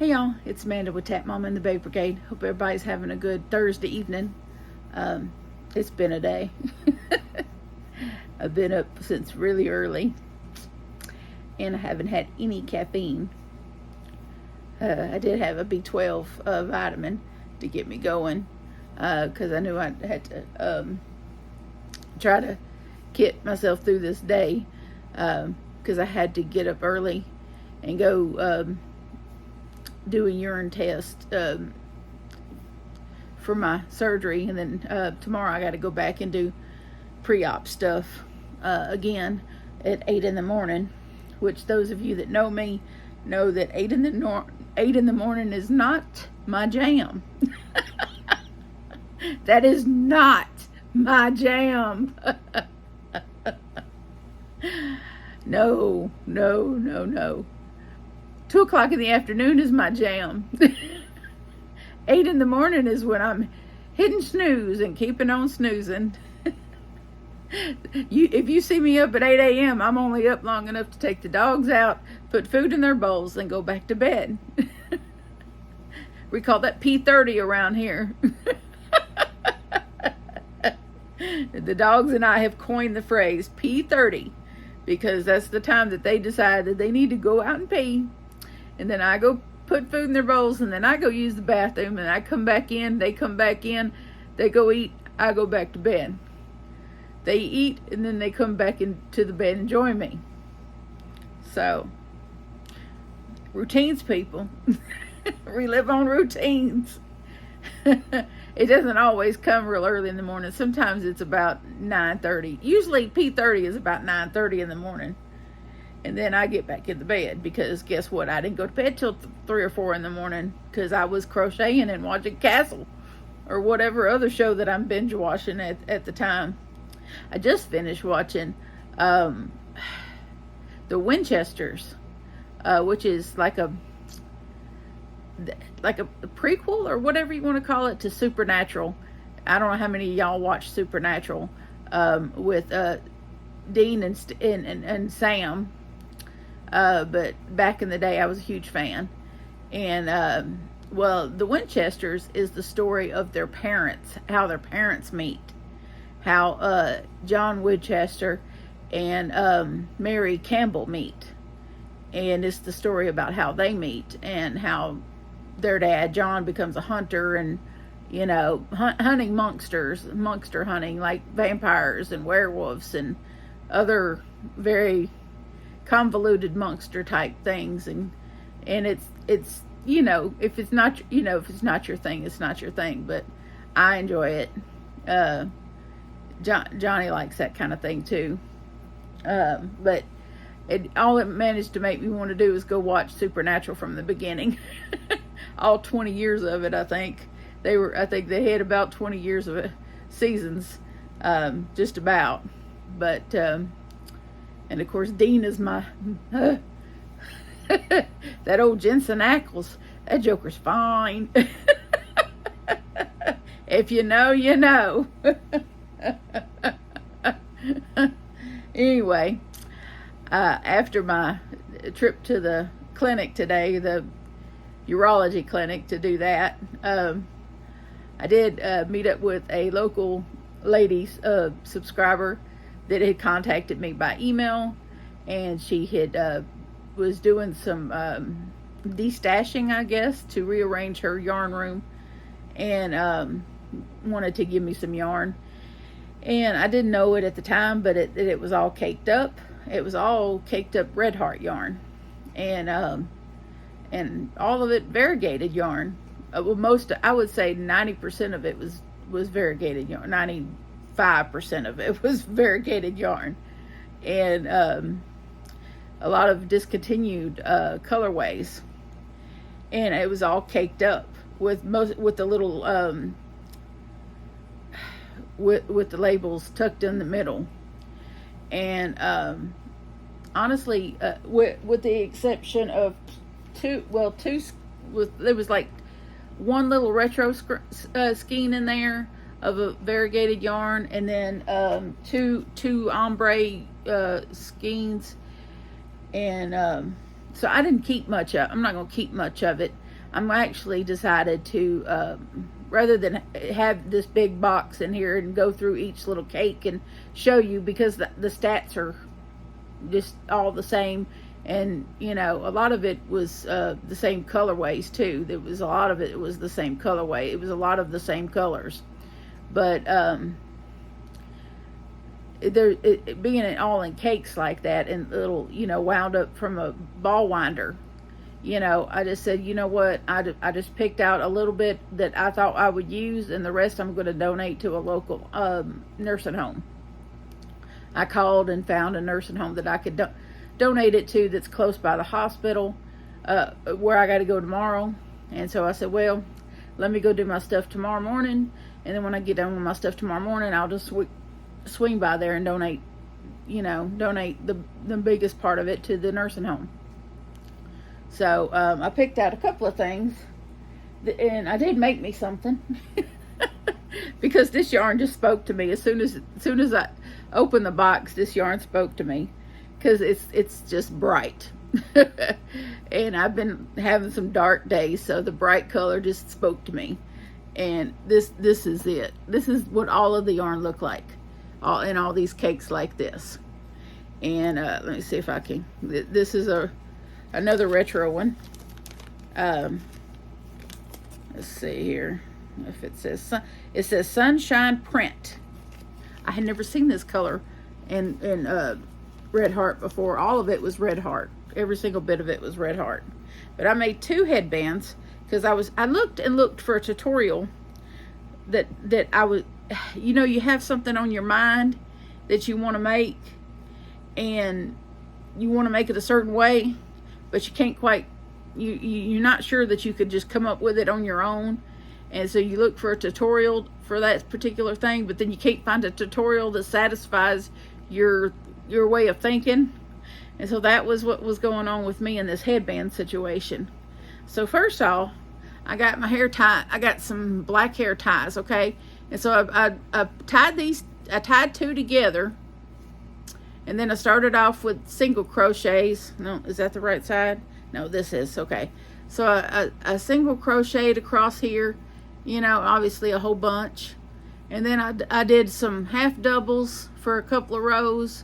Hey y'all, it's Amanda with Tap Mama and the Baby Brigade. Hope everybody's having a good Thursday evening. It's been a day. I've been up since really early and I haven't had any caffeine. I did have a B12 vitamin to get me going because I knew I had to try to get myself through this day because I had to get up early and go do a urine test for my surgery, and then tomorrow I got to go back and do pre-op stuff again at 8 in the morning, which those of you that know me know that 8 in the morning is not my jam. That is not my jam. No. 2 o'clock in the afternoon is my jam. 8 in the morning is when I'm hitting snooze and keeping on snoozing. If you see me up at 8 a.m., I'm only up long enough to take the dogs out, put food in their bowls, and go back to bed. We call that P30 around here. The dogs and I have coined the phrase P30 because that's the time that they decide that they need to go out and pee. And then I go put food in their bowls, and then I go use the bathroom, and I come back in, they come back in, they go eat, I go back to bed. They eat, and then they come back into the bed and join me. So, routines, people. We live on routines. It doesn't always come real early in the morning. Sometimes it's about 9:30. Usually P30 is about 9:30 in the morning. And then I get back in the bed because guess what? I didn't go to bed till 3 or 4 in the morning because I was crocheting and watching Castle or whatever other show that I'm binge watching at the time. I just finished watching the Winchesters, which is like a prequel or whatever you want to call it to Supernatural. I don't know how many of y'all watch Supernatural with Dean and Sam. But back in the day, I was a huge fan. And, well, the Winchesters is the story of their parents, how their parents meet. How John Winchester and Mary Campbell meet. And it's the story about how they meet and how their dad, John, becomes a hunter and, you know, hunting monster hunting, like vampires and werewolves and other very convoluted monster type things, and it's you know, if it's not your thing, it's not your thing, but I enjoy it. Johnny likes that kind of thing too, but all it managed to make me want to do is go watch Supernatural from the beginning. All 20 years of it. I think they had about 20 years of it, seasons, just about, but and of course, Dean is my, that old Jensen Ackles, that joker's fine. If you know, you know. Anyway, after my trip to the clinic today, the urology clinic to do that, I did meet up with a local lady subscriber that had contacted me by email, and she had was doing some destashing, I guess, to rearrange her yarn room, and wanted to give me some yarn. And I didn't know it at the time, but it was all caked up. It was all caked up Red Heart yarn, and all of it variegated yarn. Well, I would say 90% of it was variegated yarn. 95% of it was variegated yarn, and a lot of discontinued colorways, and it was all caked up with the little with the labels tucked in the middle. And honestly, with the exception of two, there was like one little retro skein in there of a variegated yarn, and then two ombre skeins, and so I didn't keep much of. I'm not gonna keep much of it. I'm actually decided to, rather than have this big box in here and go through each little cake and show you, because the stats are just all the same. And, you know, a lot of it was the same colorways too. There was a lot of it was the same colorway. It was a lot of the same colors. But being it all in cakes like that and little, you know, wound up from a ball winder, you know, I just said, you know what, I just picked out a little bit that I thought I would use, and the rest I'm going to donate to a local nursing home. I called and found a nursing home that I could donate it to that's close by the hospital, where I got to go tomorrow. And so I said, well, let me go do my stuff tomorrow morning, and then when I get done with my stuff tomorrow morning, I'll just swing by there and donate, you know, donate the biggest part of it to the nursing home. So I picked out a couple of things, and I did make me something because this yarn just spoke to me as soon as I opened the box. This yarn spoke to me because it's just bright, and I've been having some dark days, so the bright color just spoke to me. And this is it. This is what all of the yarn look like, all these cakes like this. And let me see if I can. This is another retro one. Let's see here if it says Sunshine Print. I had never seen this color in Red Heart before. All of it was Red Heart. Every single bit of it was Red Heart. But I made 2 headbands because I looked for a tutorial that I would, you know, you have something on your mind that you want to make, and you want to make it a certain way, but you can't quite, you're not sure that you could just come up with it on your own. And so you look for a tutorial for that particular thing, but then you can't find a tutorial that satisfies your way of thinking. And so that was what was going on with me in this headband situation. So first off, I got my hair tied. I got some black hair ties, okay? And so I tied these, I tied 2 together, and then I started off with single crochets. No, is that the right side? No, this is, okay. So I single crocheted across here, you know, obviously a whole bunch. And then I did some half doubles for a couple of rows.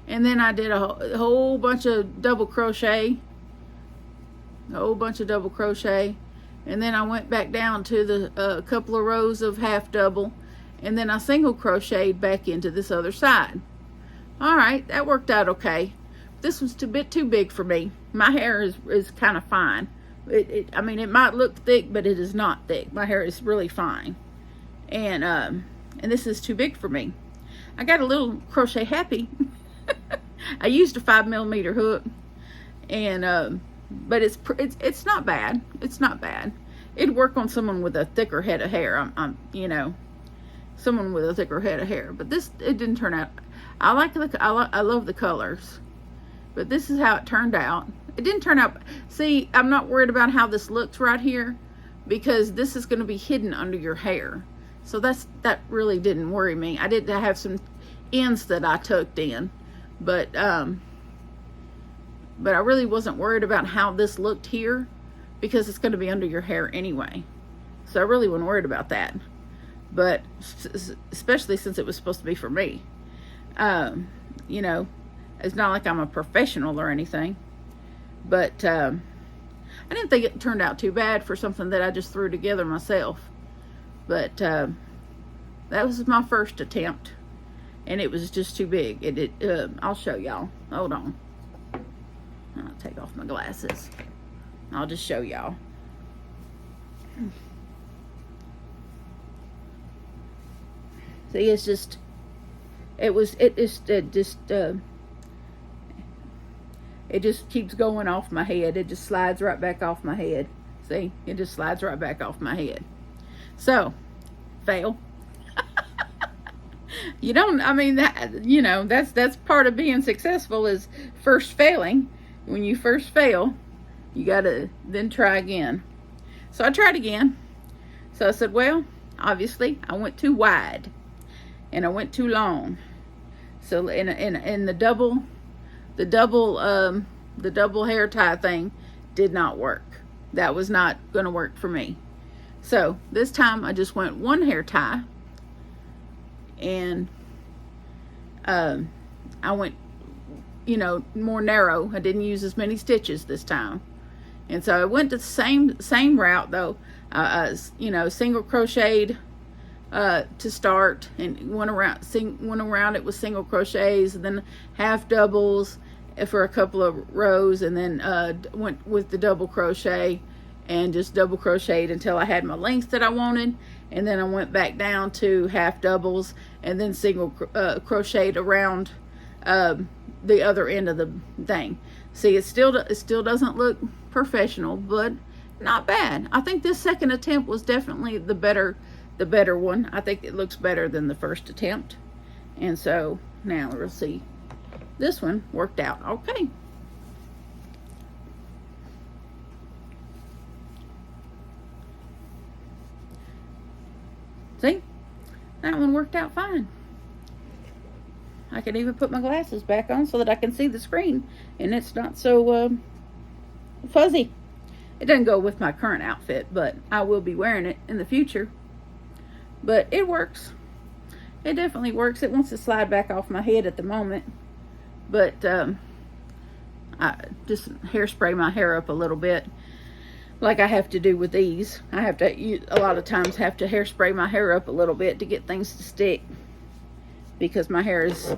And then I did a whole bunch of double crochet. And then I went back down to the couple of rows of half double. And then I single crocheted back into this other side. All right, that worked out okay. This was a bit too big for me. My hair is kind of fine. I mean, it might look thick, but it is not thick. My hair is really fine. And this is too big for me. I got a little Crochet Happy. I used a 5mm hook, and but it's not bad. It's not bad. It'd work on someone with a thicker head of hair. You know, someone with a thicker head of hair. But it didn't turn out. I love the colors, but this is how it turned out. It didn't turn out. See, I'm not worried about how this looks right here, because this is going to be hidden under your hair. So that really didn't worry me. I did have some ends that I tucked in, but I really wasn't worried about how this looked here, because it's going to be under your hair anyway. So I really wasn't worried about that. But especially since it was supposed to be for me. You know, it's not like I'm a professional or anything, but I didn't think it turned out too bad for something that I just threw together myself. But that was my first attempt, and it was just too big. I'll show y'all. Hold on. I'll take off my glasses. I'll just show y'all. See, it's just, it just keeps going off my head. It just slides right back off my head. See, it just slides right back off my head. So, fail. You don't, I mean, that, you know, that's part of being successful, is first failing. When you first fail, you gotta then try again. So I tried again. So I said, well, obviously I went too wide and I went too long. So in the double hair tie thing did not work. that was not going to work for me. So this time I just went one hair tie, and I went, you know, more narrow. I didn't use as many stitches this time. And so I went to the same route though. You know, single crocheted to start, and went around it with single crochets, and then half doubles for a couple of rows, and then went with the double crochet and just double crocheted until I had my lengths that I wanted, and then I went back down to half doubles and then single crocheted around the other end of the thing. See, it still doesn't look professional, but not bad. I think this second attempt was definitely the better one. I think it looks better than the first attempt. And so now we'll see. This one worked out okay. See, that one worked out fine. I can even put my glasses back on so that I can see the screen, and it's not so fuzzy. It doesn't go with my current outfit, but I will be wearing it in the future. But it works. It definitely works. It wants to slide back off my head at the moment, but I just hairspray my hair up a little bit, like I have to do with these. I have to, a lot of times, have to hairspray my hair up a little bit to get things to stick, because my hair is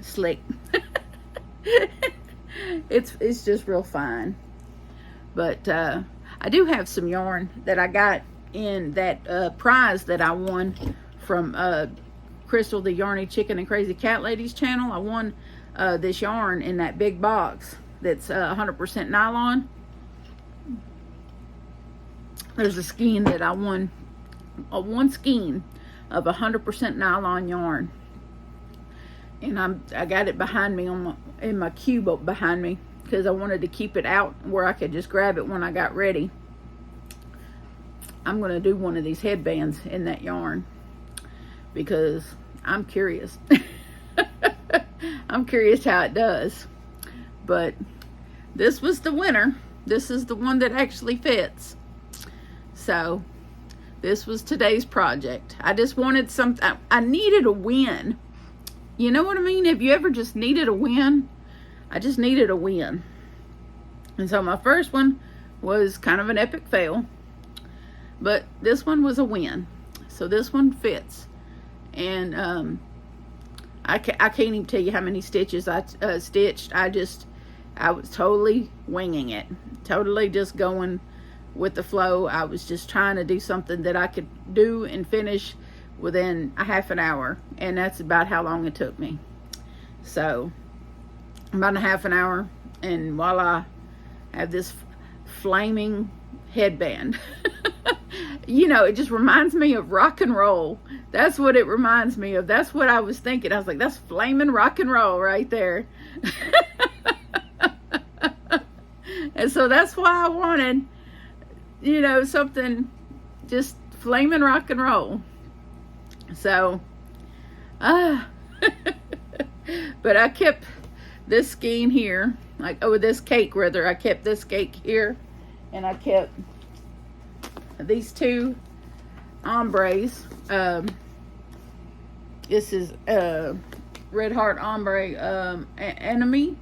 slick. It's just real fine. But I do have some yarn that I got in that prize that I won from Crystal, the Yarny Chicken and Crazy Cat Lady's channel. I won this yarn in that big box that's 100% nylon. There's a skein that I won, one skein of 100% nylon yarn, and I got it behind me in my cube behind me, because I wanted to keep it out where I could just grab it when I got ready. I'm gonna do one of these headbands in that yarn because I'm curious. I'm curious how it does. But this was the winner. This is the one that actually fits. So this was today's project. I just wanted something. I needed a win. You know what I mean? Have you ever just needed a win? I just needed a win. And so my first one was kind of an epic fail, but this one was a win. So this one fits. And I can't even tell you how many stitches I stitched. I was totally winging it. Totally just going with the flow. I was just trying to do something that I could do and finish within a half an hour. And that's about how long it took me. So about a half an hour, and voila, I have this flaming headband. You know, it just reminds me of rock and roll. That's what it reminds me of. That's what I was thinking. I was like, that's flaming rock and roll right there. And so that's why I wanted, you know, something just flaming rock and roll. So, but I kept this skein here, like, oh, this cake rather. I kept this cake here, and I kept these two ombres. This is Red Heart Ombre Enemy,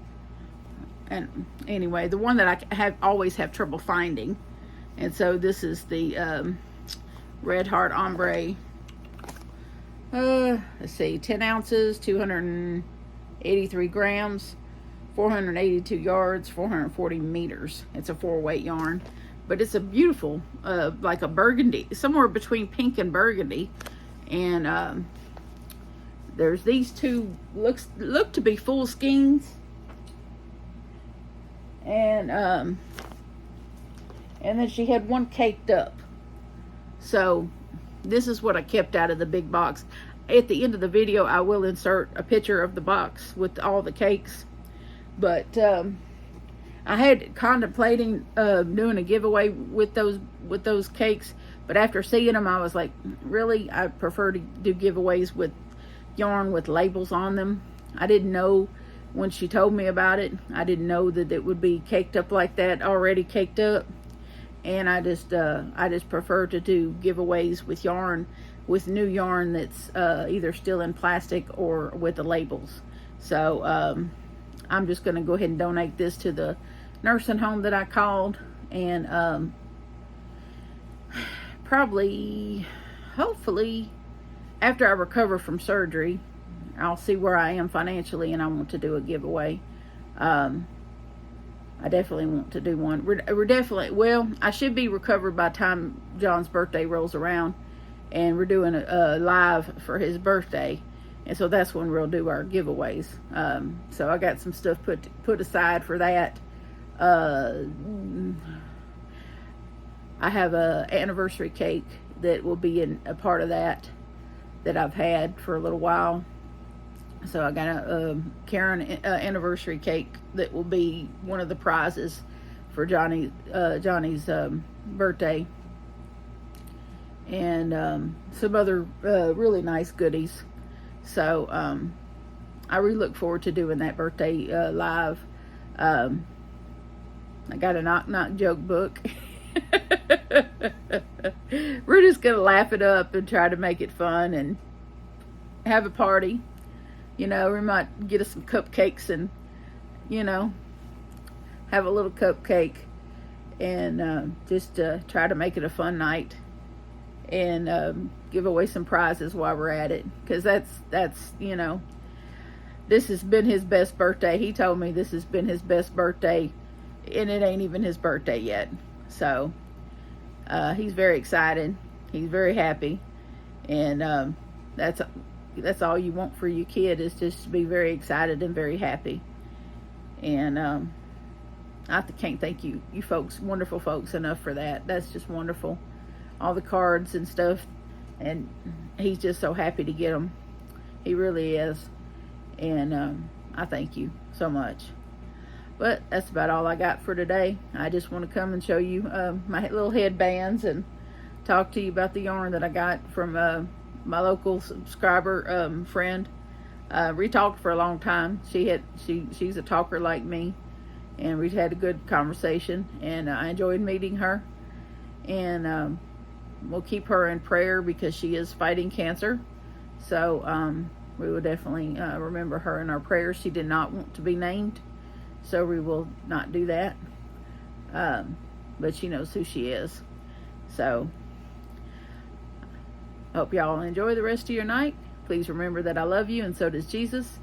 and anyway, the one that I always have trouble finding. And so this is the Red Heart Ombre. Let's see, 10 ounces, 283 grams, 482 yards, 440 meters. It's a 4-weight yarn. But it's a beautiful, like a burgundy, somewhere between pink and burgundy. And there's these two look to be full skeins. And then she had one caked up. So this is what I kept out of the big box. At the end of the video, I will insert a picture of the box with all the cakes. But I had contemplating doing a giveaway with those cakes, but after seeing them, I was like, really, I prefer to do giveaways with yarn with labels on them. I didn't know when she told me about it. I didn't know that it would be caked up like that, already caked up. And I just prefer to do giveaways with yarn, with new yarn that's either still in plastic or with the labels. So I'm just going to go ahead and donate this to the nursing home that I called, and probably, hopefully, after I recover from surgery, I'll see where I am financially, and I want to do a giveaway. I definitely want to do one. We're definitely, well, I should be recovered by the time John's birthday rolls around, and we're doing a live for his birthday, and so that's when we'll do our giveaways. So I got some stuff put aside for that. I have a anniversary cake that will be a part of that I've had for a little while. So I got a Karen anniversary cake that will be one of the prizes for Johnny's birthday, and some other really nice goodies. So I really look forward to doing that birthday live. I got a knock knock joke book. We're just gonna laugh it up and try to make it fun and have a party. You know, we might get us some cupcakes and, you know, have a little cupcake, and just try to make it a fun night, and give away some prizes while we're at it. Because that's, you know, this has been his best birthday. He told me this has been his best birthday, and it ain't even his birthday yet. So he's very excited. He's very happy, and that's all you want for your kid, is just to be very excited and very happy. And I can't thank you folks, wonderful folks, enough for that. That's just wonderful. All the cards and stuff, and he's just so happy to get them. He really is. And I thank you so much. But that's about all I got for today. I just want to come and show you my little headbands, and talk to you about the yarn that I got from my local subscriber friend. We talked for a long time. She's a talker like me, and we had a good conversation, and I enjoyed meeting her. And we'll keep her in prayer because she is fighting cancer. So we will definitely remember her in our prayers. She did not want to be named, so we will not do that. But she knows who she is. So hope y'all enjoy the rest of your night. Please remember that I love you, and so does Jesus.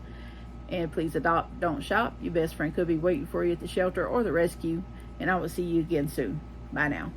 And please adopt, don't shop. Your best friend could be waiting for you at the shelter or the rescue. And I will see you again soon. Bye now.